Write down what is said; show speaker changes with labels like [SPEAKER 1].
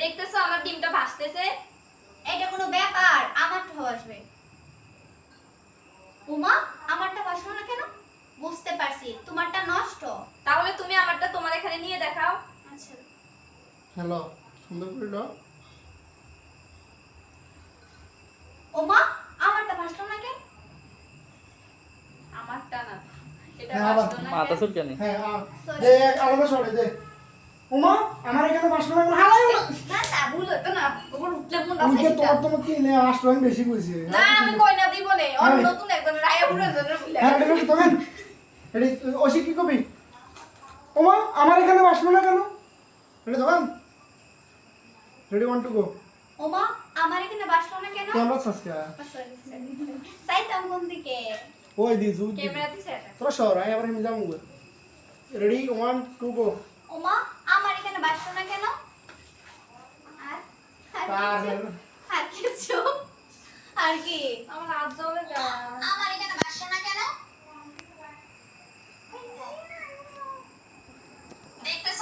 [SPEAKER 1] দেখতেছো আমার ডিমটা ভাসতেছে?
[SPEAKER 2] এটা কোনো ব্যাপার? আমারটা ভাসবে। উমা, আমারটা ভাসলো না কেন? বুঝতে পারছি তোমারটা নষ্ট।
[SPEAKER 1] তাহলে তুমি আমারটা তোমার এখানে নিয়ে দেখাও।
[SPEAKER 2] আচ্ছা।
[SPEAKER 3] হ্যালো, সুন্দর করে দাও।
[SPEAKER 2] উমা, আমারটা ভাসলো না কেন?
[SPEAKER 1] আমারটা না, এটা
[SPEAKER 3] হ্যাঁ, আবার
[SPEAKER 1] ভাসলো না
[SPEAKER 4] মাথা
[SPEAKER 1] কেন?
[SPEAKER 4] চুলকানি।
[SPEAKER 3] হ্যাঁ
[SPEAKER 2] Sorry.
[SPEAKER 3] দে আলাদা সরে দে। উমা আমার এখানে বাসলো না হালাই না।
[SPEAKER 1] না তা ভুল হতো না, ওর উঠলে মুন্ডা
[SPEAKER 3] আমি
[SPEAKER 1] ফাইটা।
[SPEAKER 3] তোমার কি নে আসলো আমি বেশি কইছি।
[SPEAKER 1] না আমি কই না দিব নে, অন্য
[SPEAKER 3] হ্যাঁ।
[SPEAKER 1] নতুন একজন রায়া পুরো ধরে ভুলে
[SPEAKER 3] হ্যাঁ এটা কি তুমি? এডি ওসি কি কবি? উমা আমার এখানে বাসলো না কেন? রেডি দোকান। রেডি 1 2 গো।
[SPEAKER 2] উমা, আমার এখানে ভাসলো না কেন?
[SPEAKER 3] ক্যামেরা সাসকা।
[SPEAKER 2] Sorry sorry. চাইতাম কোন দিকে?
[SPEAKER 3] ওই দি জুদ।
[SPEAKER 1] ক্যামেরা দিছে এটা।
[SPEAKER 3] তোরা সর আই আবার আমি যাবো। রেডি 1 2 গো।
[SPEAKER 2] উমা, আমার এখানে ভাসলো না কেন? আর আর
[SPEAKER 3] পার
[SPEAKER 2] কিছু? আর কিছু? আর কি?
[SPEAKER 1] আমার হাত জ্বলে গা।
[SPEAKER 2] আমার